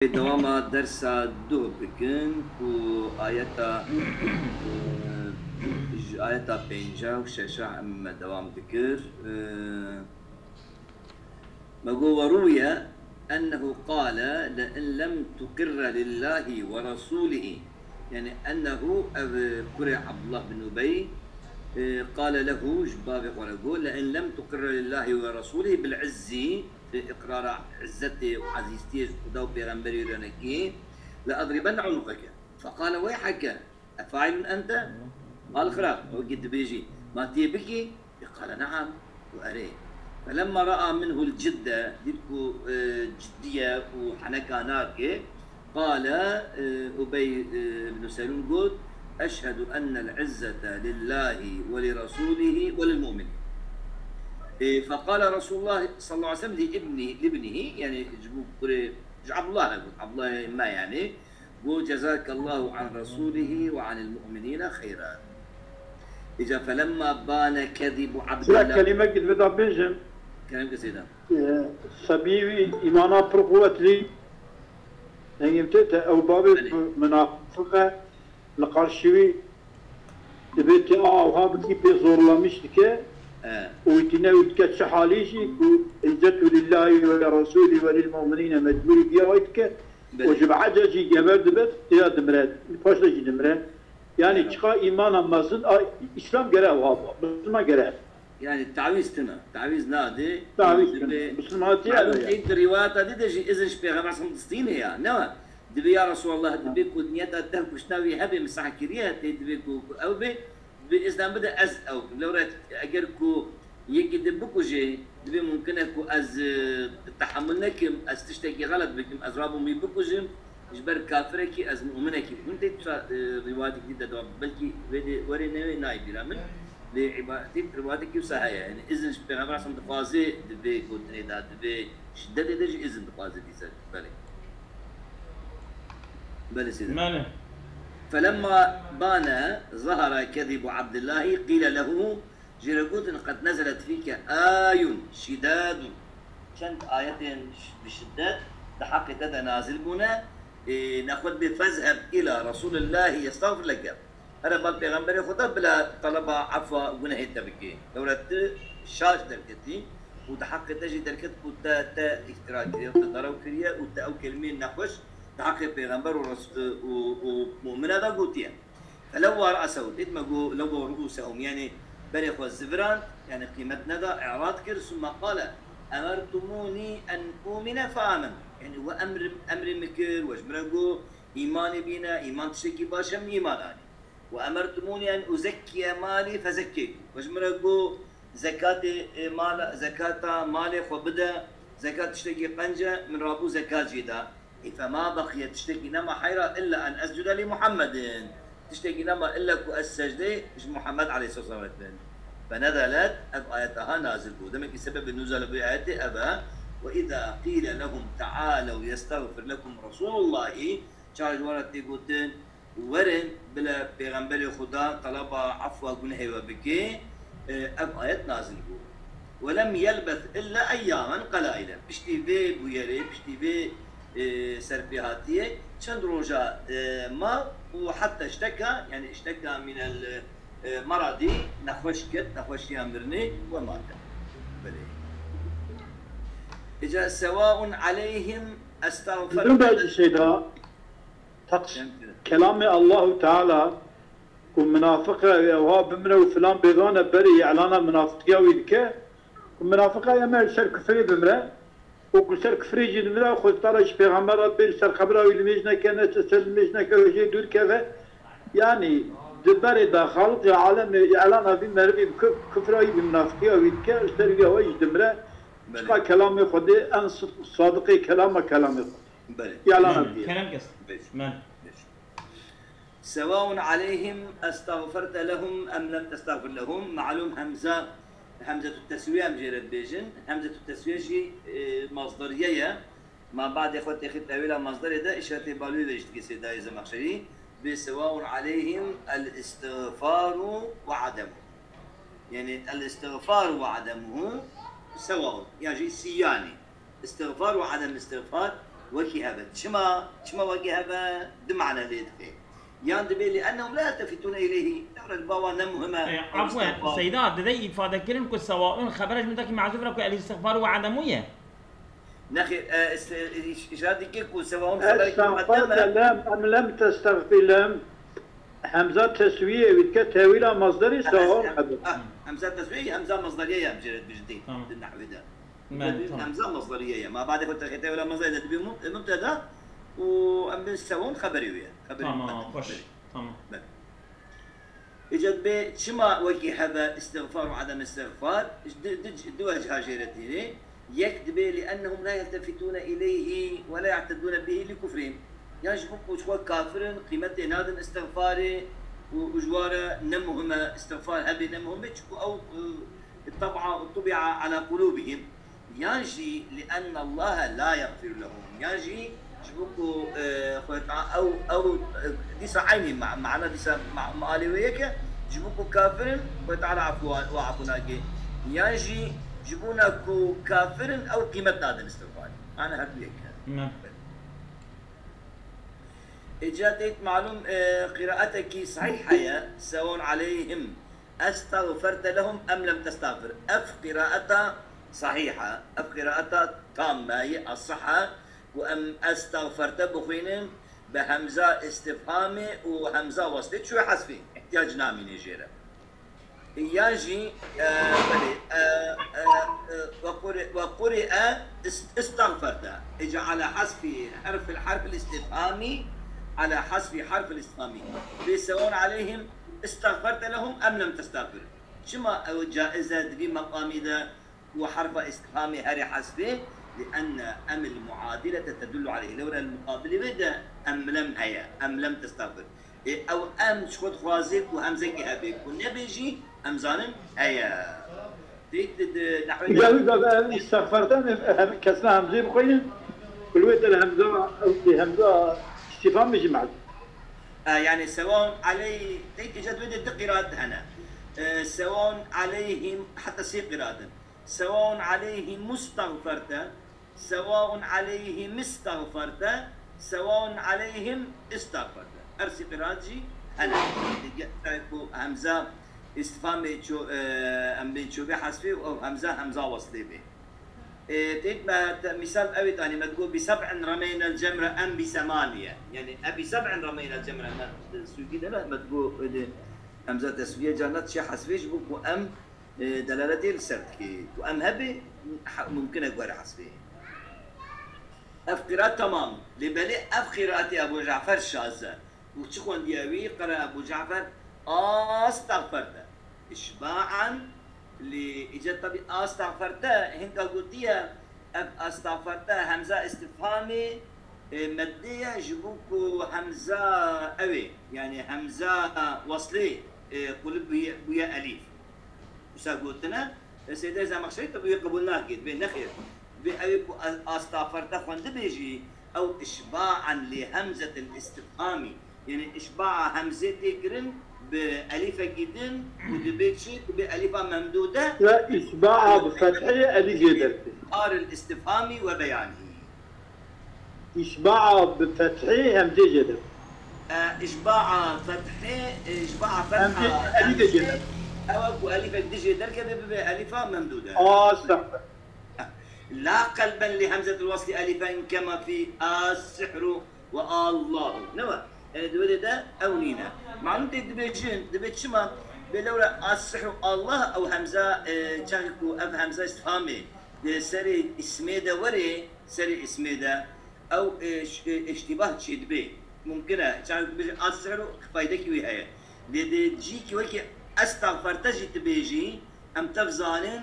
دوام درس دو بكن و آياتا بينجا وشاشة أما دوام ذكر وروي أنه قال لئن لم تقر لله ورسوله، يعني أنه قرئ عبد الله بن أبي قال له جباب ورقول لئن لم تقر لله ورسوله بالعزي في إقرار عزته وعزيزتي خدا وبيغمبري لنكي لأضربن عنقك. فقال ويحك أفاعل أنت؟ قال خراب وقد بيجي ما تيبكي؟ قال نعم وأريه. فلما رأى منه الجدة ديكو جدية وحنكاناك قال أبي بن سلول قلت أشهد أن العزة لله ولرسوله وللمؤمنين. فقال رسول الله صلى الله عليه وسلم لابنه يعني عبد الله عبد الله ما يعني وجزاك الله عن رسوله وعن المؤمنين خيرا. إجا فلما بان كذب عبد الله كلمة قد بدأ بنجم كلمة سيدا صبيوي إيمانا برقوة لي يعني متى أو بابي منافقة لقرشوي تبيتي وهابتي بيزور الله مشتكى ويتنا ويتكت شحاليشي وإجت لله ولرسوله وللمؤمنين مجبوري بيا ويتكى وجب عجاجي جبر دبت يا دمرات الفاشل جي دمرات يعني تشقى إيمانا مازن إسلام قرأ وهذا بس ما قرأ يعني التعويذ تنا تعويذ نادي تعويذ مسلمات يعني انت روايات هذه تجي اذا شبيغه مع فلسطين هي نوع دبي يا رسول الله دبي كود نيت اتهم كشناوي هبي مسح كريه دبي او بإسلام بدا از او لو رات اجركو يجي دبكو جي دبي ممكن اكو از تحملنك از تشتكي غلط بكم ازرابو مي بكو جيم جبر كافرك از مؤمنك كنت روايات جديده بلكي وري ناي بلا من لعبادتي رواياتك وسهاية يعني إذن بيغمبر عصام تقاضي دبي كودني دا دبي شدة درجة إذن تقاضي دي سر بلي سيدنا ماله. فلما بان ظهر كذب عبد الله قيل له جرقوت قد نزلت فيك آي شداد شنت آيتين بشدة دحق تدا نازل بنا ناخذ بفذهب إلى رسول الله يستغفر لك. أنا بالبيغمبر خدا بلا طلبة عفوا ونهي تبكي دولت شاش دركتي وتحق تجي دركت وتا اختراع كريه وتدرو كريه وتا أو كلمين نقش تحق بيغمبر ومؤمن هذا قوتيا. فلو رأسه تدمجوا لو رؤوسهم يعني بني خو الزفران يعني قيمتنا ذا إعراض كر ثم قال أمرتموني أن أؤمن فآمن يعني وأمر مكر وجمرقو إيماني بينا إيمان تشكي باشم إيماناني وأمرتموني أن أزكي مالي فزكيت وجمرقو زكاة مالي وبدا زكاة تشتكي قنجة من رابو زكاة جدا. فما بقي تشتكي نما حيرة إلا أن أسجد لمحمد تشتكي نما إلا كو السجدة محمد عليه الصلاة والسلام. فنزلت آياتها نازل دمك سبب النزول بآيات أبا وإذا قيل لهم تعالوا يستغفر لكم رسول الله شارج ورد تيقوتين ورن بلا پیغمبر خدا طلب عفو گنه وبكي اب آيات نازل بو ولم يلبث الا اياما قلائلا بشتي في بويري بشتي في سربيهاتيه چند روجا ما وحتى اشتكى يعني اشتكى من المرض نخوش يامرني ومات. بلي اجا سواء عليهم استغفر كلام الله تعالى ومنافقة وها بمنا وفلان بيضانا بري إعلانا منافقية ويدكا ومنافقة يما سر كفري بمرا وكل سر كفري جي بمرا وخذ طرش بيغمر ربي سر خبرا ويلميجنا كانت تسلميجنا كوجي دور كذا يعني دبري داخل عالم إعلانا بمربي كفري بمنافقية ويدكا سر يهوي دمرا شقا كلامي خدي أن صادقي كلامي خدي إعلانا بيه كلام قصد من سواء عليهم استغفرت لهم ام لم تستغفر لهم. معلوم همزه التسويه مجرد بيجن همزه التسويه شيء مصدريه ما بعد اخوتي اخي تاويلها مصدر ده اشاره بالوي ليشتكي سيدا زمخشري بسواء عليهم الاستغفار وعدمه يعني الاستغفار وعدمه سواء يعني سياني استغفار وعدم استغفار وكي هذا شما وكي هذا دمعنا ليد فيه يعني دبي لانهم لا يلتفتون اليه دور البوا نمهمه عفوا سيدات دذي إفادة كلمة سواء خبرج من ذاك معزوف لك الاستغفار وعدمية نخي إشارة كيكو سواء استغفرت لم تستغفر لم همزة تسوية وتكتاويلة مصدري سواء همزة تسوية همزة مصدرية بجد بجدي النحو ده همزة مصدرية ما بعد كنت كتاويلة مصدرية تبي مبتدا وأم سواء خبرية تمام خوش تمام إجت به شما وكي هذا استغفار وعدم استغفار دوج هاجرتين يكذب لأنهم لا يلتفتون إليه ولا يعتدون به لكفرهم يجبك وشوا كافر قيمة هذا استغفاره وجواره نمهم استغفار هذه نمهم أو طبع على قلوبهم يجي لأن الله لا يغفر لهم يجي جبكو أو ديس عيني معنا ديس مالويك جبكو كافر وتعالى عفوا يجي جبونا كافر او قيمة هذا الاستغفار انا هكذا نعم اجاتك معلوم قراءتك صحيحه يا سواء عليهم استغفرت لهم ام لم تستغفر قراءتها صحيحه قراءتها تامه هي الصحه وام استغفرت بخوينم بهمزه استفهامي وهمزه وصلت شو حذفي احتياج نامي نيجيرا يجي وقرئ استغفرت اجى على حذف الحرف الاستفهامي على حذف حرف الاستفهامي سواء عليهم استغفرت لهم ام لم تستغفر شما جائزه في مقام ذا وحرف استفهامي هري حذفه لان ام المعادله تدل عليه لو المقابل بدا ام لم هي ام لم تستغفر او ام شخد خوازك وهمزك هبك والنبيجي امزانن هيا تيت نحو استغفرت كسنا همزه بخوين كل وقت الهمزه استفهام مش معك يعني سواء علي تيت جد ودي قراءة هنا سواء عليهم حتى سي قراءة سواء عليهم مستغفرت سواء عليهم استغفرت سواء عليهم استغفرت ارسي قراءتي انا همزه استفهام شو ام بين شو بحذفي او همزه وصلي به تيت مثال قوي ثاني ما تقول بسبع رمينا الجمره ام بثمانيه يعني ابي سبع رمينا الجمره السويدي لا ما تقول همزه تسويه جانت شي حذفيش بك وام دلالتي لسرتك وام هبي ممكن اقول حذفي قراءة تمام لبلي قراءة ابو جعفر الشاذة وتشخون دياوي قرأ ابو جعفر استغفرت اشباعا لاجت طبي استغفرت هنك قلتيها استغفرت همزه استفهامي ماديه جبوكو همزه اوي يعني همزه وصلي قلب ويا الف وسا قلتنا سيدي اذا ما خشيت قبلناه كده بين نخير بأيكو استغفرت خوند بيجي او اشباعا لهمزه الاستفهامي يعني اشباع همزه تكرن بألف جدا ودبيتشي بألفة ممدودة لا إشباع بفتحية ألف جدا آر الاستفهامي وبيانه إشباع بفتحية همزة جدا إشباع فتحي إشباع فتحة ألف جدا أو ألف جدا كذا بألفة ممدودة استغفر لا قلبا لهمزة الوصل ألفا كما في السحر والله نوى دولة ده أو نينا معلومة دبيت شما بلورا السحر الله أو همزة جانكو أف همزة استفهامي سري اسمي ده وري سري اسمي ده أو اشتباه تشيد به ممكنة جانكو بيجي السحر فايدك وياها دي جيكي وكي استغفرت جيت بيجي أم تفزانين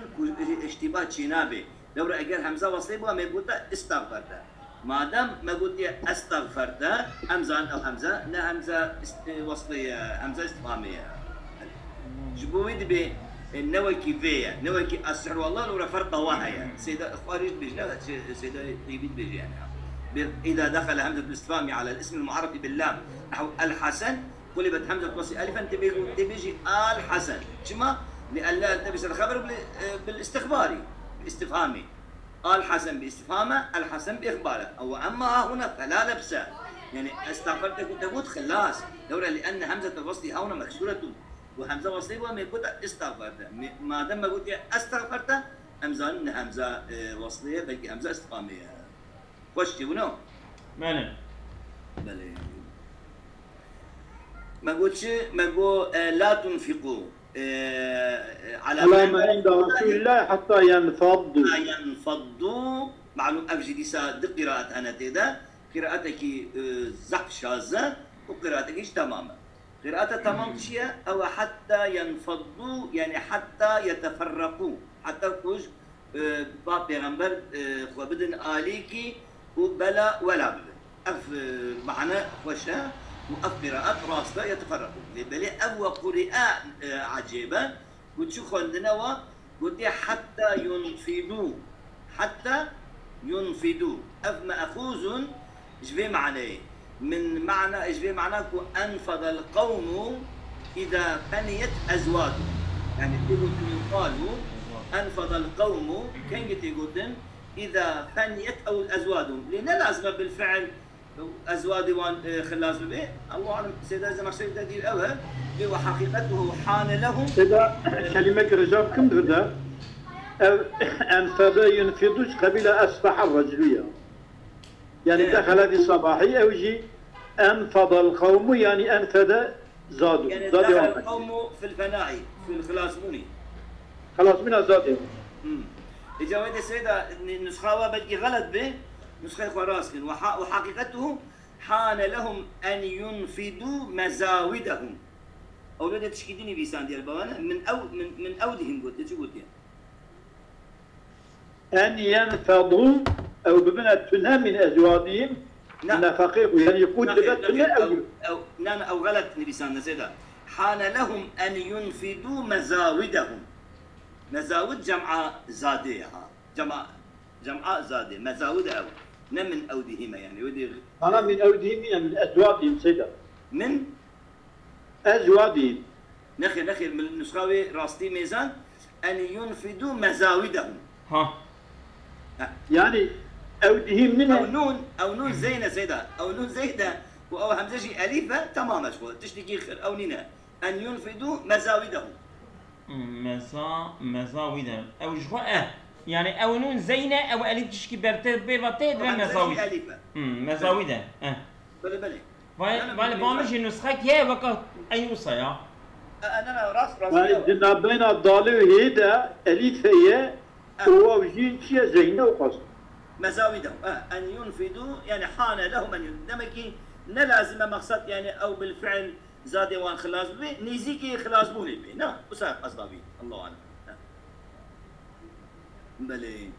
اشتباه تشينابي لورا أجر همزة وصيبها ما يقول استغفرت ما دام ما قلت استغفرت همزه او همزه لا همزه وصليه همزه استفهاميه جبويد ب نوكي فيا نوكي السحر والله لو فرق واهيا سيده خارج بيجي سيده يبيد بيجي يعني اذا دخل همزه الاستفهام على الاسم المعرف باللام نحو الحسن قلبت همزه وصل الفا تبيجي الحسن شما لان لا تلبس الخبر بالاستخباري بالاستفهامي الحسن باستفهامه الحسن باخباره، او اما هنا فلا لبس، يعني استغفرتك تقول خلاص دورة، لان همزه الوصل هنا مكسوره، وهمزه وصليه وما يقول استغفرت، ما دام قلت استغفرت همزه وصليه بلكي همزه استفهاميه. خوش تبونو؟ بله بله. ما قلتش ما قول لا تنفقوا على ما عند رسول الله حتى ينفضوا. ينفضوا معلوم أفجدي سا دي قراءة أنا تيدا قراءتك زحف شاذة وقراءتك تماما. قراءة تمام شيء أو حتى ينفضوا يعني حتى يتفرقوا، حتى كوج باب بيغمبر وبدن آليكي وبلا ولا بلا أف معنى وشا وأف قراءات راسلة يتفرقوا بلي أو قراءة عجيبة وتشو خلدنا قلت حتى ينفدوا، حتى ينفدوا أف مأخوذ إجبي معناه من معنى إجبي معناه أنفض القوم إذا فنيت أزواجهم، يعني تقول قالوا أنفض القوم كان يقولون إذا فنيت أو أزواجهم، لأن لازم بالفعل أزواج وان خلاص به الله أعلم. سيدا زي ما سيدا دي الأول وحقيقته حان لهم. سيدا كلمة رجال كم بدا أنفض ينفضوش قبيلة أسفح الرجلية، يعني دخل في صباحي أو يجي أنفض القوم يعني أنفذ زادوا، يعني دخل القوم في الفناء في الخلاص مني خلاص منها زادوا. إجابة السيدة نسخة بلكي غلط به نسخة خراسكن وحقيقته حان لهم أن ينفدوا مزاودهم. أولاد تشكيديني بيسان ديال بوانا من أودهم قلت شو قلت أن ينفضوا أو بمعنى تنهى من أزواجهم نفقه، يعني يقول أو غلط نبيسان سيدة حان لهم أن ينفدوا مزاودهم. مزاود جمع زادية، جمع زادية مزاود أو من أودهما يعني ودي أنا من أودهم يعني من أزواجهم سيدة من أزواجهم نخير من النسخة راستي ميزان أن ينفدوا مزاودهم. ها يعني أودهم منها أو نون زينة سيدة أو نون زينة أو همزة أليفة تماما شو تشتكي خير أو نينا أن ينفدوا مزاودهم. مزاودة أو جوا يعني أو نون زينة أو ألف تشكي برتين مزاودة مزاودة بلي ولی بامش نسخه که وقت أيوصا يا أنا راس يعني جنابين الضالي وهيدا أليف هي هو وجين شيء زينة وقصد مزاودهم أن ينفدوا يعني حان لهم أن يندمكي نلازم مقصد يعني أو بالفعل زاد وان خلاص به نيزيكي خلاص بوني به نعم وساق أصدابي الله أعلم. بلي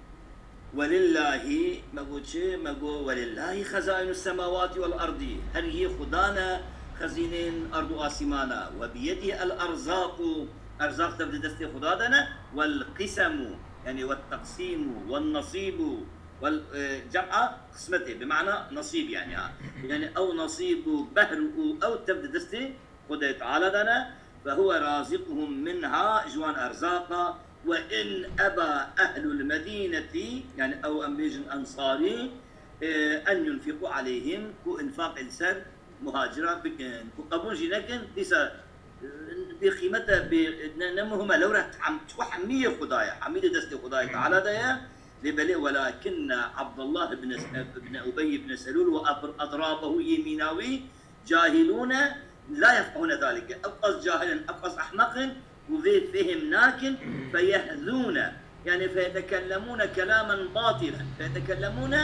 ولله ما قول ولله خزائن السماوات والأرض، هل هي خدانا خزينين أرض آسمانا وبيده الأرزاق، أرزاق تبدأ دستي خدادنا والقسم يعني والتقسيم والنصيب والجمع قسمته بمعنى نصيب يعني أو نصيب بهر أو تبدأ دستي خدای تعالى دنا فهو رازقهم منها جوان أرزاقا وإن أبى أهل المدينة يعني أو أمبيجن أنصاري أن ينفقوا عليهم كو إنفاق إنسان مهاجرة بكن كو قبول جنكن لسا بقيمته بنمهما لو رح حمية خدايا حمية دست خدايا تعالى ديا لبلي ولكن عبد الله بن أبي بن سلول وأضرابه يميناوي جاهلون لا يفقهون ذلك، أبقص جاهلا أبقص أحمق وذي فهمناك فيهذون يعني فيتكلمون كلاما باطلا، فيتكلمون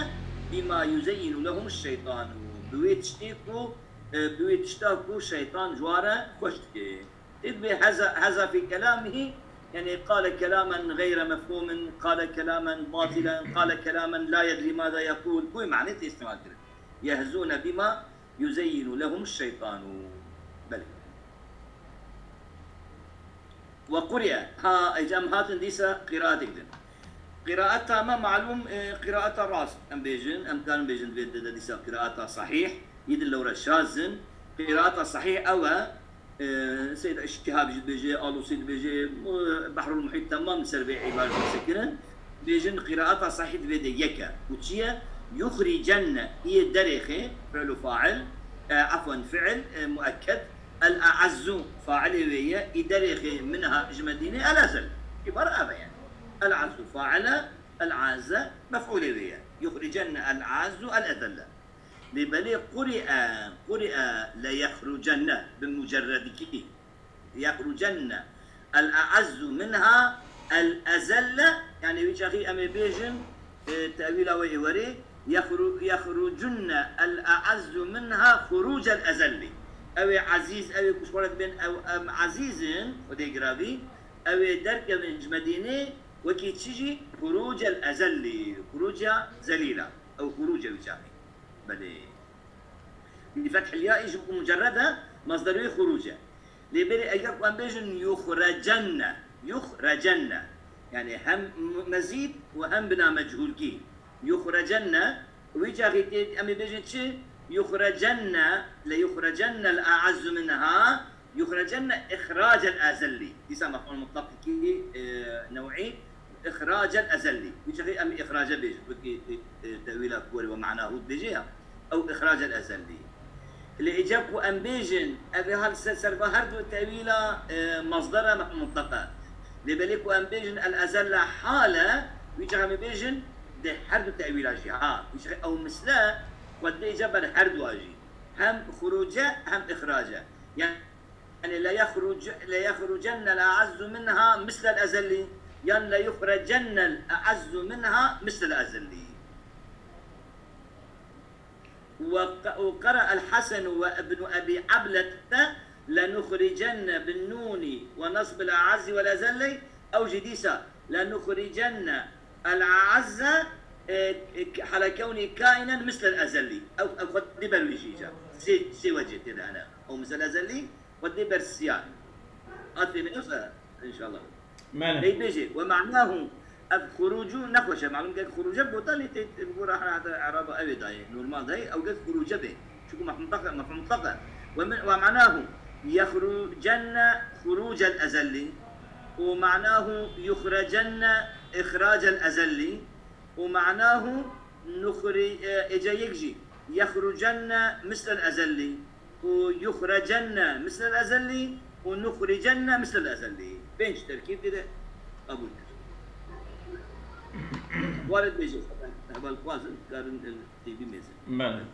بما يزين لهم الشيطان بويتشتاكوا الشيطان جوارا خشتكي إذ هذا في كلامه يعني قال كلاما غير مفهوم، قال كلاما باطلا، قال كلاما لا يدري ماذا يقول، كوي معنى استعمال يهزون بما يزين لهم الشيطان. بلى وقرئ ها اجام هاتن ديسا قراءتك قراءتها ما معلوم قراءتها راس ام بيجن ام كان بيجن ديسا قراءتها صحيح يدل ورا شاذن قراءتها صحيح او سيد اشتهاب بيجي قالوا سيد بيجي بحر المحيط تمام سربي عبارة مسكرا بيجن قراءتها صحيح بيدي يكا وتشيا يخرجن هي دريخه فعل فاعل عفوا فعل مؤكد الأعز فاعل ويا يدريخه منها جمدينه الأزل كبر أبا يعني الأعز فاعل العز مفعول ويا يخرجن الأعز الأذل لبلي قرئ ليخرجن بمجرد كي يخرجن الأعز منها الأزل يعني ويجي أمي بيجن تأويل ويوري يخرجن الأعز منها خروج الأزل أو عزيز أو كشورة بين أو عزيز ودي قرابي أو درك من مدينة وكي تشجي خروج الأزل خروج زليلة أو خروج وجاهي بلي بفتح الياء يجب مجردة مصدره خروجه لبري أيضا وان بيجن يخرجن يعني هم مزيد وهم بنا مجهول كي يخرجن ويجا غيتي أمي بيجن شي يخرجن ليخرجن الأعز منها يخرجن إخراج الأزلي يسمى مفعول مطلق كي نوعي إخراج الأزلي ويجا غي أمي إخراج بيج بكي تأويل كوري ومعناه بيجيها أو إخراج الأزلي اللي إجابكو أم بيجن أبي هالسرفا هردو تأويلا مصدرها مفعول مطلقة لبليكو أم بيجن الأزل حالة ويجا أم بيجن ده هردو تأويلا جي أو مثلا قد إجابة هردو أجي هم خروجه هم إخراجه يعني لا يخرجن الأعز منها مثل الأزلي يعني لا يخرجن الأعز منها مثل الأزلي وقرأ الحسن وابن أبي عبلة لنخرجن بالنون ونصب الأعز والأزلي أو جديسة لنخرجن الأعز على كونه كائنا مثل الأزلي أو قد بالوجيجة سي وجهت هذا أنا أو مثل الأزلي قد بالسيان أطفي من إن شاء الله ماله بيجي ومعناه الخروج نخوش معلوم قال خروج بوطالي تقول راح اعراب ابي داي نورمال داي او قال خروج به شو مفهوم مطلقه ومعناه يخرجن خروج الازلي ومعناه يخرجن اخراج الازلي ومعناه نخرج يجي يخرجن مثل الازلي ويخرجن مثل الازلي ونخرجن مثل الازلي بينش تركيب كده ابو وارد بيجي هذا القوازن قارن التي بي ميزن ماله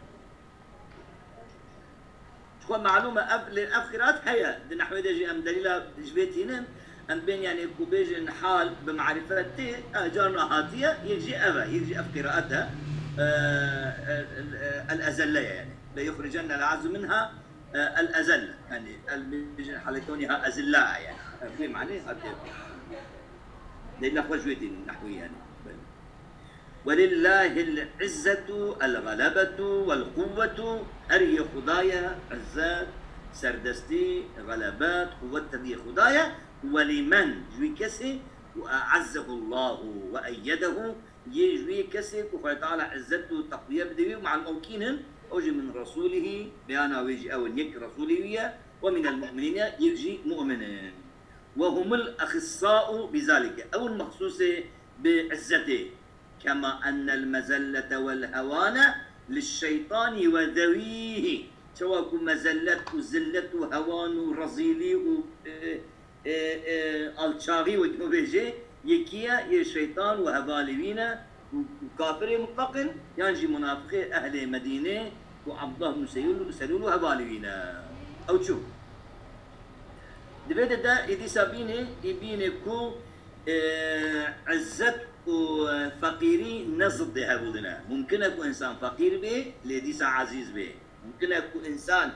تكون معلومة للأفخرات هي نحو يجي أم دليلة جبيتين أم بين يعني كوبيجن حال بمعرفة تي جارنا هاتية يجي أبا يجي أفقراءتها الأزلية يعني لا يخرجن الأعز منها الأزل يعني بيجن حال كونها أزلاء يعني فهم عليه هاتية لأن خوجويتين نحوي يعني ولله العزة الغلبة والقوة هري خدايا عزات سردستي غلبات قوة دي خدايا ولمن جوي كسي وأعزه الله وأيده يجوي كسي وخي تعالى عزته تقوية بدوي مع الموكين أوجي من رسوله بيانا ويجي أو يك رسوله ومن المؤمنين يجي مؤمنين وهم الأخصاء بذلك أو المخصوص بعزته كما أن المزلة والهوان للشيطان وذويه سواء مزلة وزلة وهوان ورزيلي والشاغي وجوبيجي يكيا الشيطان وهبالينا وكافر مطلق ينجي منافق أهل مدينة وعبد الله بن سلول وهبالينا أو شو دبيت ده إذا سابيني يبيني كو عزت وفقيري نصد هبودنا ممكن أكون إنسان فقير به لديس عزيز به ممكن أكون إنسان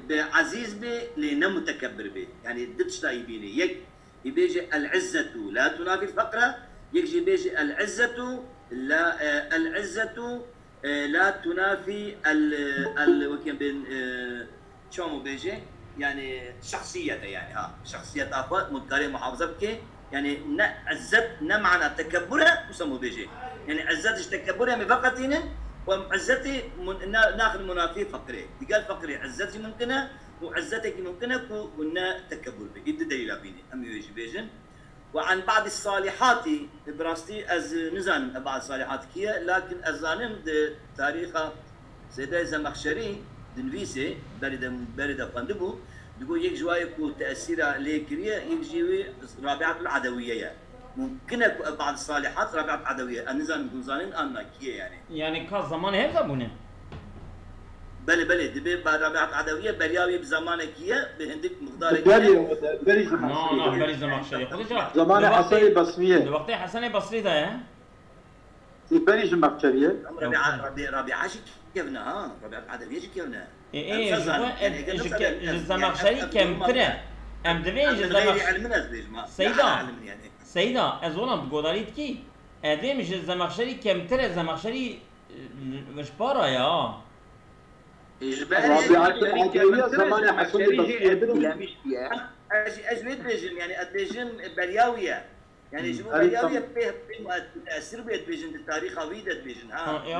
بعزيز به لنا متكبر به يعني دتشتا يبيني يبيجي العزة لا تنافي الفقر يجي بيجي العزة لا تنافي وكان بين شو بيجي يعني شخصيته يعني شخصية أفراد مدكاري محافظة بكي يعني عزت معنى تكبرها وسمو بيجي يعني عزتش تكبرها من فقطين وعزتي ناخذ منافي فقري قال فقري عزتي ممكنه وعزتك ممكنه ونا تكبر به يد دليل بيني ام يجي بيجن وعن بعض الصالحات براستي از نزان بعض الصالحات كيه لكن ازانم تاريخ سيدة زمخشري دنفيسي برد فندبو بيقول يك جوايكو تأثير ليكرية يجيوي رابعة العدوية ممكن بعض الصالحات رابعة عدوية النزان نزانين أنا كيه يعني كان زمان هذا بونه بله دبي رابعة عدوية برياوي بزمانك كيه بهندك مقدار بري لا بري زمخشري زمان حسن البصرية وقت حسن البصري ده بري زمخشرية رابعة شي كيفنا ها رابعة عدوية شي كيفنا ايه الزمخشري كم ترى ام دبي سيدا از ولم بقولاريت كي ادم الزمخشري كم ترى الزمخشري مش بارا يا رابعة عدوية زمان حسن البصرية اجمد بيجن يعني ادبيجن برياويه يعني جمهور برياويه به تاثير بيت بيجن التاريخ ويد بيجن ها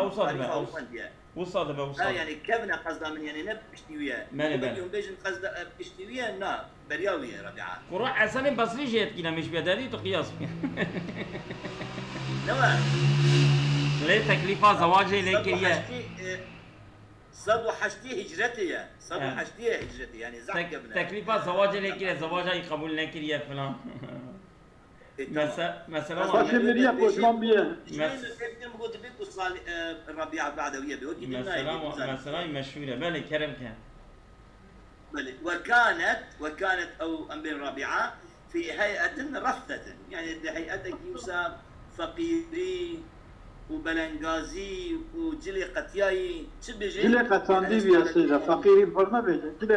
وصل يعني كيفنا قصدا من يعني نب بشتويه اليوم بيجن قصدا بشتويه نا برياويه رابعه وروح حسن البصري جيت كنا مش بيداري تقياس نوع ليه تكلفه زواجي ليك صدو حشتي هجرتي هجرتي يعني زعق ابنها تكلفة زواج لك زواج قبول لك يا فلان مثلا باش مريا بوزمان بيه قلت بك وصال الربيع العدوية بيوتي مثلا مشهورة بلي كرم كان بلي وكانت او ام بين رابعة في هيئة رثة يعني هيئتك يوسف فقيري وبلنغازي وجلي قتياي تبيجي جلي قطاندي بيا سيدة فقيري فرما بيجي جلي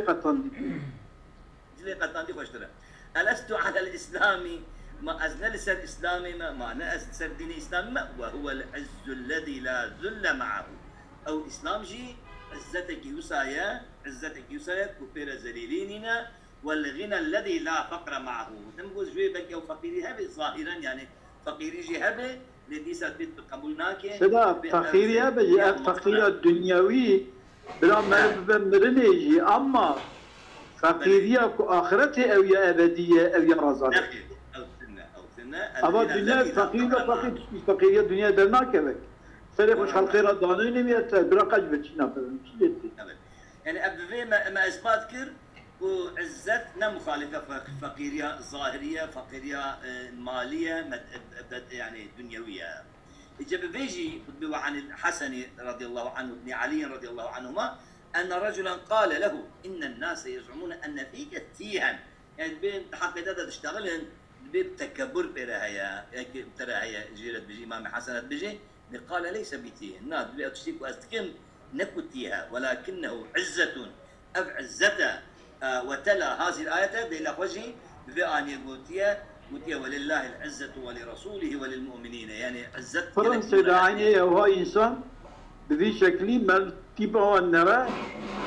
قطاندي خوشتره ألست على الإسلام ما أزل سر إسلامي ما أنا سر دين إسلامي وهو العز الذي لا ذل معه أو إسلام جي عزتك يوسايا كفر زليليننا والغنى الذي لا فقر معه نمقول جوي بك أو فقيري هبي ظاهرا يعني فقيري جي هبي لدي ساتبيت بقبولناك سدا فقيرية بجي فقيرة دنيوي بلا مرنيجي أما فقيرية آخرته أو يا أبدية أو يا رزانة أو سنة أما الدنيا فقيرية دنيا درناك بك سريخ وش خلقيرة دانوني ميتا براقج بتشنا يعني أبدي ما إثبات كر وعزتنا مخالفة فقيرية ظاهرية فقيرية مالية يعني دنيوية إجابة بيجي عن الحسن رضي الله عنه ابن علي رضي الله عنهما أن رجلا قال له إن الناس يزعمون أن فيك تيها يعني بين حقيقة تشتغلن بتكبر برهايا ترهايا جيرت بيجي إمام حسن بيجي قال ليس بتيه ناد بأتشتيك وأستكم نكتيها ولكنه عزة أو عزته وتلا هذه الآية إلى وجهه بأن يقولتيا ولله العزة ولرسوله وللمؤمنين يعني عزة فرنسا داعية هو إنسان بذي شكلي مال تبعه النواة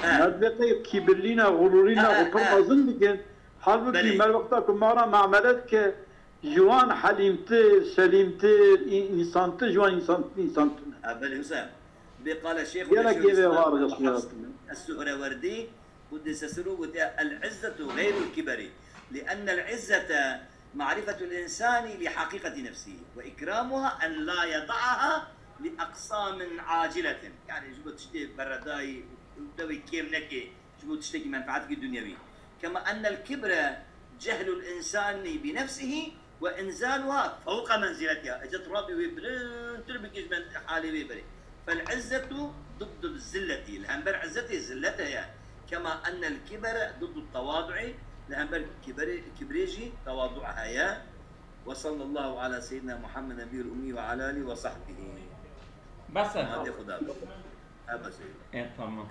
هذا كبرلينا غرورينا وكم أظن لكن حالبكي مال وقتك مرة معملتك جوان حليمت سليمت إنسانت جوان إنسانت بل حسام بقال الشيخ السهروردي قدس سروه العزة غير الكبر لأن العزة معرفة الإنسان لحقيقة نفسه وإكرامها أن لا يضعها لأقسام عاجلة يعني جبت تشتي برداي ودوي كيم نكي جبت تشتكي منفعتك الدنيوي كما أن الكبر جهل الإنسان بنفسه وإنزالها فوق منزلتها أجت ربي ويبرن تربكش من حالي ويبري فالعزة ضد الزلة الهمبر عزتي زلتها كما أن الكبر ضد التواضع لهمبر كبريجي تواضعها يا وصلى الله على سيدنا محمد نبي الأمي وعلى آله وصحبه بس هذا خدا بس تمام